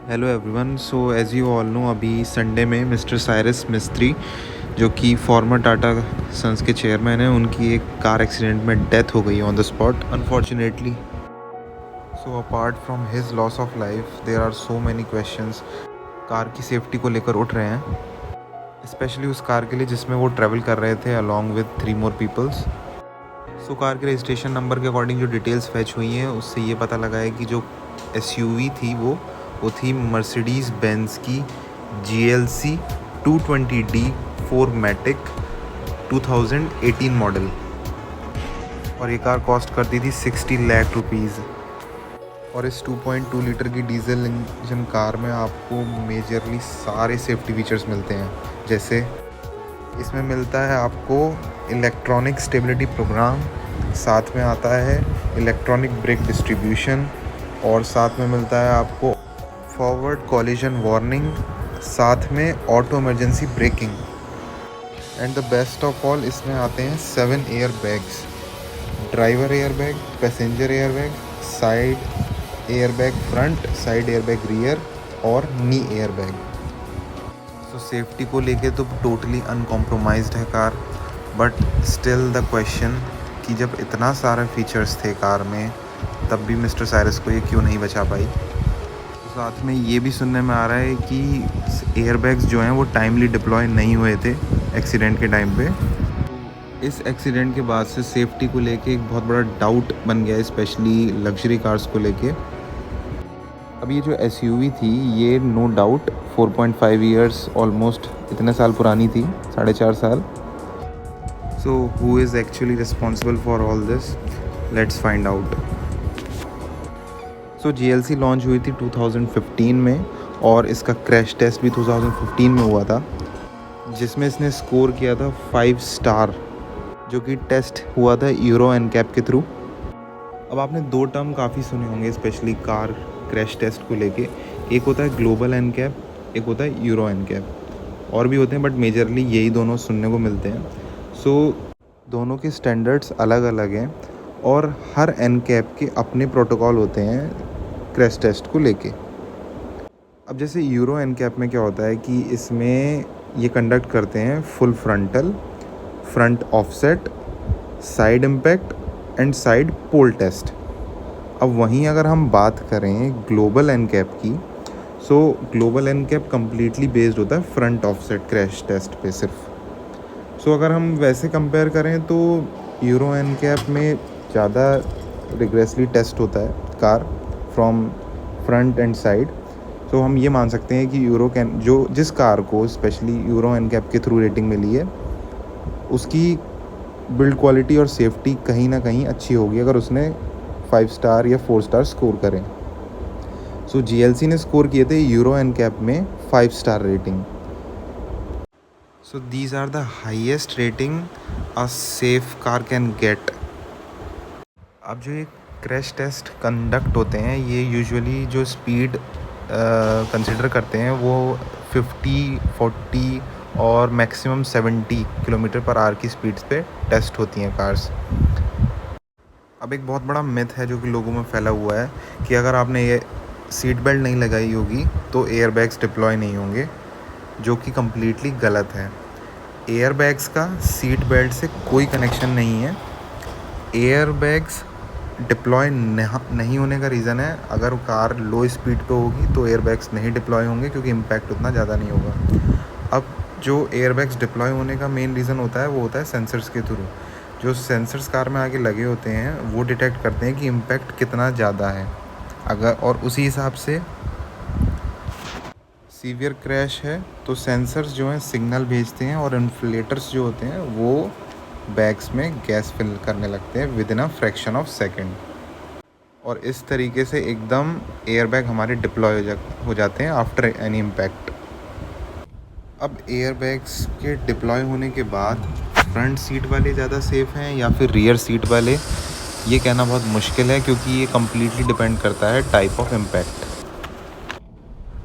Hello everyone. So as you all know, अभी Sunday में mister Cyrus Mistry, जो कि फॉर्मर टाटा सन्स के चेयरमैन हैं, उनकी एक कार एक्सीडेंट में डेथ हो गई on the spot unfortunately. So apart from his loss of life there are so many questions car की सेफ्टी को लेकर उठ रहे हैं, स्पेशली उस कार के लिए जिसमें वो ट्रैवल कर रहे थे along with 3 more peoples. So car के रजिस्ट्रेशन नंबर के अकॉर्डिंग जो डिटेल्स फैच हुई हैं, उससे ये पता लगा है कि जो एसयूवी थी वो थी मर्सिडीज़ बेंज की GLC 220D 4 मैटिक 2018 मॉडल, और ये कार कॉस्ट करती थी 60 लाख रुपीज़। और इस 2.2 लीटर की डीजल इंजन कार में आपको मेजरली सारे सेफ्टी फीचर्स मिलते हैं। जैसे इसमें मिलता है आपको इलेक्ट्रॉनिक स्टेबिलिटी प्रोग्राम, साथ में आता है इलेक्ट्रॉनिक ब्रेक डिस्ट्रीब्यूशन, और साथ में मिलता है आपको फॉरवर्ड कॉलिजन वार्निंग, साथ में auto emergency breaking. And the best of all, इसमें आते हैं 7 air bags: driver air bag, passenger air bag, side air bag front, side air bag rear, और नी एयर बैग। सो सेफ्टी को लेके तो टोटली अनकॉम्प्रोमाइज्ड है car, but still the question कि जब इतना सारे फीचर्स थे कार में, तब भी मिस्टर साइरस को ये क्यों नहीं बचा पाई। साथ में ये भी सुनने में आ रहा है कि एयरबैग्स जो हैं वो टाइमली डिप्लॉय नहीं हुए थे एक्सीडेंट के टाइम पे। इस एक्सीडेंट के बाद से सेफ्टी को लेके एक बहुत बड़ा डाउट बन गया, स्पेशली लग्जरी कार्स को लेके। अब ये जो एसयूवी थी, ये नो डाउट 4.5 ईयर्स ऑलमोस्ट इतने साल पुरानी थी, 4.5 साल। So who is actually responsible for all this? Let's find out. So GLC launch हुई थी 2015 में, और इसका क्रैश टेस्ट भी 2015 में हुआ था, जिसमें इसने स्कोर किया था 5 स्टार, जो कि टेस्ट हुआ था यूरो एनकैप के थ्रू। अब आपने 2 टर्म काफ़ी सुने होंगे स्पेशली कार क्रैश टेस्ट को लेके। एक होता है ग्लोबल एनकैप, एक होता है यूरो एनकैप। और भी होते हैं, बट मेजरली यही दोनों सुनने को मिलते हैं। सो दोनों के स्टैंडर्ड्स अलग अलग हैं, और हर एनकैप के अपने प्रोटोकॉल होते हैं क्रैश टेस्ट को लेके। अब जैसे यूरो एनकैप में क्या होता है कि इसमें ये कंडक्ट करते हैं full frontal, front offset, side impact and side pole test. अब वहीं अगर हम बात करें ग्लोबल एनकैप की, सो ग्लोबल एनकैप कम्प्लीटली बेस्ड होता है फ्रंट ऑफसेट क्रैश टेस्ट पे सिर्फ। सो अगर हम वैसे कंपेयर करें तो यूरो एनकैप में ज़्यादा रिग्रेसली टेस्ट होता है car from front end side. तो हम ये मान सकते हैं कि यूरो कैन जो जिस कार को स्पेशली यूरो एनकैप के थ्रू रेटिंग मिली है, उसकी बिल्ड क्वालिटी और सेफ्टी कहीं ना कहीं अच्छी होगी अगर उसने 5 स्टार या 4 स्टार स्कोर करें। सो GLC ने स्कोर किए थे यूरो एनकैप में 5 star rating. So these are the highest rating a safe car can get. अब जो ये क्रैश टेस्ट कंडक्ट होते हैं, ये यूजुअली जो स्पीड कंसिडर करते हैं वो 50, 40 और मैक्सिमम 70 किलोमीटर पर आवर की स्पीड्स पे टेस्ट होती हैं कार्स। अब एक बहुत बड़ा मिथ है जो कि लोगों में फैला हुआ है कि अगर आपने ये सीट बेल्ट नहीं लगाई होगी तो एयरबैग्स डिप्लॉय नहीं होंगे, जो कि कम्प्लीटली गलत है। एयरबैग्स का सीट बेल्ट से कोई कनेक्शन नहीं है। एयरबैग्स डिप्लॉय नहीं होने का रीज़न है, अगर कार लो स्पीड पे होगी तो एयरबैग्स नहीं डिप्लॉय होंगे, क्योंकि इम्पैक्ट उतना ज़्यादा नहीं होगा। अब जो एयरबैग्स डिप्लॉय होने का मेन रीज़न होता है वो होता है सेंसर्स के थ्रू। जो सेंसर्स कार में आगे लगे होते हैं वो डिटेक्ट करते हैं कि इम्पैक्ट कितना ज़्यादा है, अगर और उसी हिसाब से सीवियर क्रैश है तो सेंसर्स जो हैं सिग्नल भेजते हैं, और इन्फ्लेटर्स जो होते हैं वो बैग्स में गैस फिल करने लगते हैं with in a fraction of second, और इस तरीके से एकदम एयरबैग हमारे डिप्लॉय हो जाते हैं आफ्टर एनी इम्पैक्ट। अब एयरबैग्स के डिप्लॉय होने के बाद फ्रंट सीट वाले ज़्यादा सेफ़ हैं या फिर रियर सीट वाले, ये कहना बहुत मुश्किल है, क्योंकि ये कम्प्लीटली डिपेंड करता है टाइप ऑफ इम्पैक्ट।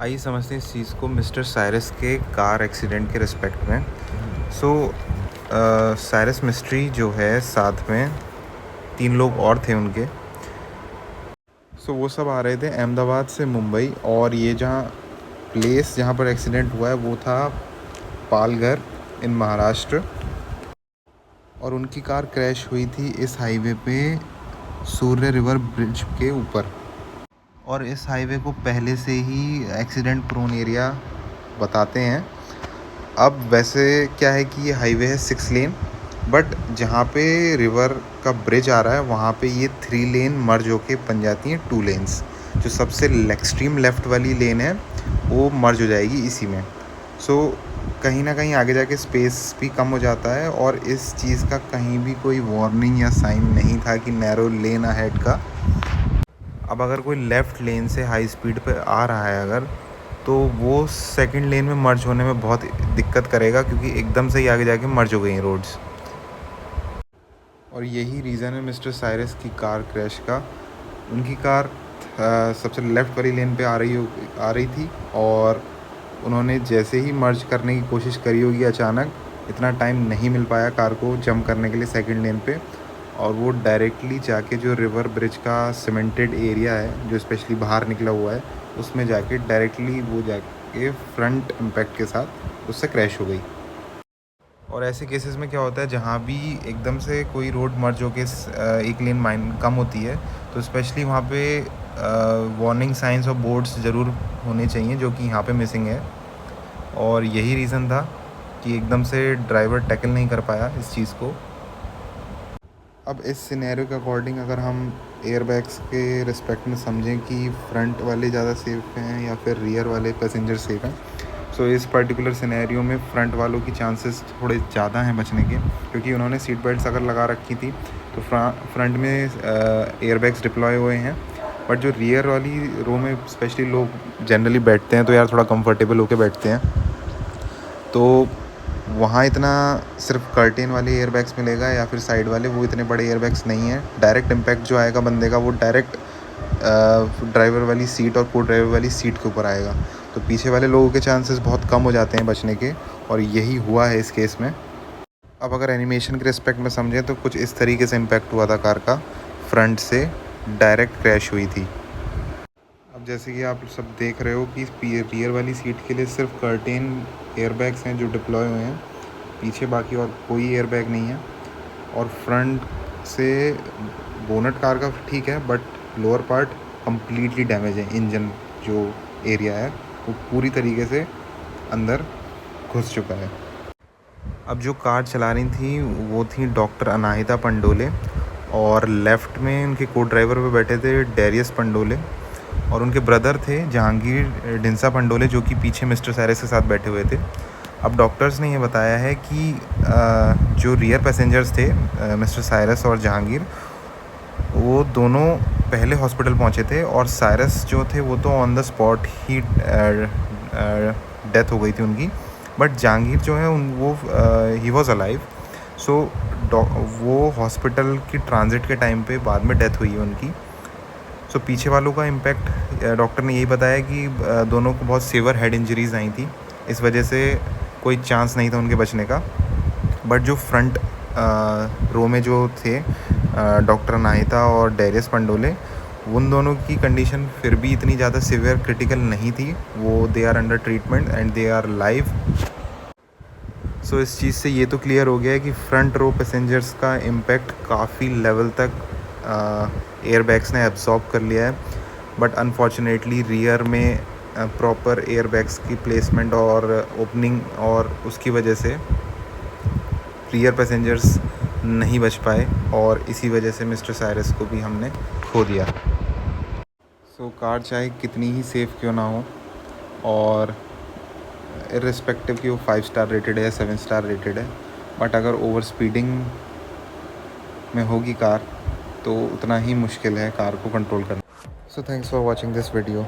आइए समझते हैं इस चीज़ को मिस्टर साइरस के कार एक्सीडेंट के रिस्पेक्ट में। सो साइरस मिस्ट्री जो है, साथ में 3 लोग और थे उनके। सो वो सब आ रहे थे अहमदाबाद से मुंबई, और ये जहाँ प्लेस जहाँ पर एक्सीडेंट हुआ है वो था पालघर इन महाराष्ट्र। और उनकी कार क्रैश हुई थी इस हाईवे पे सूर्य रिवर ब्रिज के ऊपर। और इस हाईवे को पहले से ही एक्सीडेंट प्रोन एरिया बताते हैं। अब वैसे क्या है कि ये हाईवे है 6 लेन, बट जहाँ पे रिवर का ब्रिज आ रहा है वहाँ पे ये 3 लेन मर्ज होके बन जाती हैं 2 लेन्स। जो सबसे एक्सट्रीम लेफ़्ट वाली लेन है वो मर्ज हो जाएगी इसी में। सो कहीं ना कहीं आगे जाके स्पेस भी कम हो जाता है, और इस चीज़ का कहीं भी कोई वार्निंग या साइन नहीं था कि नैरो लेन अहेड का। अब अगर कोई लेफ़्ट लेन से हाई स्पीड पे आ रहा है अगर, तो वो सेकंड लेन में मर्ज होने में बहुत दिक्कत करेगा, क्योंकि एकदम से ही आगे जाके मर्ज हो गई हैं रोड्स। और यही रीज़न है मिस्टर साइरस की कार क्रैश का। उनकी कार सबसे लेफ़्ट वाली लेन पे आ रही थी, और उन्होंने जैसे ही मर्ज करने की कोशिश करी होगी अचानक, इतना टाइम नहीं मिल पाया कार को जंप करने के लिए सेकंड लेन पे, और वो डायरेक्टली जाके जो रिवर ब्रिज का सीमेंटेड एरिया है जो स्पेशली बाहर निकला हुआ है उसमें जाके डायरेक्टली वो जाके फ्रंट इम्पैक्ट के साथ उससे क्रैश हो गई। और ऐसे केसेस में क्या होता है, जहाँ भी एकदम से कोई रोड मर्ज होके एक लेन माइन कम होती है, तो स्पेशली वहाँ पे वार्निंग साइंस और बोर्ड्स ज़रूर होने चाहिए, जो कि यहाँ पे मिसिंग है। और यही रीज़न था कि एकदम से ड्राइवर टैकल नहीं कर पाया इस चीज़ को। अब इस सिनेरियो के अकॉर्डिंग अगर हम एयरबैग्स के रिस्पेक्ट में समझें कि फ्रंट वाले ज़्यादा सेफ़ हैं या फिर रियर वाले पैसेंजर सेफ़ हैं, सो इस पर्टिकुलर सिनेरियो में फ़्रंट वालों की चांसेस थोड़े ज़्यादा हैं बचने के, क्योंकि उन्होंने सीट बेल्ट्स अगर लगा रखी थी तो फ्रंट में एयरबैग्स डिप्लॉय हुए हैं। बट जो रियर वाली रो में स्पेशली लोग जनरली बैठते हैं तो यार थोड़ा कंफर्टेबल होके बैठते हैं, तो वहाँ इतना सिर्फ कर्टेन वाले एयरबैग्स मिलेगा या फिर साइड वाले, वो इतने बड़े एयरबैग्स नहीं हैं। डायरेक्ट इम्पैक्ट जो आएगा बंदे का वो डायरेक्ट ड्राइवर वाली सीट और को ड्राइवर वाली सीट के ऊपर आएगा, तो पीछे वाले लोगों के चांसेस बहुत कम हो जाते हैं बचने के, और यही हुआ है इस केस में। अब अगर एनिमेशन के रिस्पेक्ट में समझें तो कुछ इस तरीके से इम्पैक्ट हुआ था कार का, फ्रंट से डायरेक्ट क्रैश हुई थी। अब जैसे कि आप सब देख रहे हो कि रियर वाली सीट के लिए सिर्फ कर्टेन एयरबैग्स हैं जो डिप्लॉय हुए हैं, पीछे बाकी और कोई एयरबैग नहीं है। और फ्रंट से बोनट कार का ठीक है, but lower part completely damage है। इंजन जो एरिया है वो पूरी तरीके से अंदर घुस चुका है। अब जो कार चला रही थी वो थी डॉक्टर अनाहिता पंडोले, और लेफ़्ट में उनके को ड्राइवर पे बैठे थे डेरियस पंडोले, और उनके ब्रदर थे जहांगीर ढिंसा पंडोले, जो कि पीछे मिस्टर साइरस के साथ बैठे हुए थे। अब डॉक्टर्स ने ये बताया है कि जो रियर पैसेंजर्स थे मिस्टर साइरस और जहांगीर, वो दोनों पहले हॉस्पिटल पहुंचे थे, और साइरस जो थे वो तो on the spot he death हो गई थी उनकी, बट जहांगीर जो है वो ही वॉज अलाइव। सो वो हॉस्पिटल की ट्रांजिट के टाइम पे बाद में डेथ हुई है उनकी। सो पीछे वालों का इम्पैक्ट डॉक्टर ने यही बताया कि दोनों को बहुत सीवियर हेड इंजरीज आई थी, इस वजह से कोई चांस नहीं था उनके बचने का। बट जो फ्रंट रो में जो थे डॉक्टर अनाहिता और डेरियस पंडोले, उन दोनों की कंडीशन फिर भी इतनी ज़्यादा सीवियर क्रिटिकल नहीं थी, वो they are under treatment and they are live. So इस चीज़ से ये तो क्लियर हो गया है कि फ्रंट रो पैसेंजर्स का इम्पैक्ट काफ़ी लेवल तक एयरबैग्स ने एब्जॉर्ब कर लिया है, बट अनफॉर्चुनेटली रियर में प्रॉपर एयरबैग्स की प्लेसमेंट और ओपनिंग और उसकी वजह से रियर पैसेंजर्स नहीं बच पाए, और इसी वजह से मिस्टर साइरस को भी हमने खो दिया। सो कार चाहे कितनी ही सेफ़ क्यों ना हो, और इर्रिस्पेक्टिव कि वो 5 स्टार रेटेड है या 7 स्टार रेटेड है, बट अगर ओवर स्पीडिंग में होगी कार तो उतना ही मुश्किल है कार को कंट्रोल करना। So thanks for watching this video.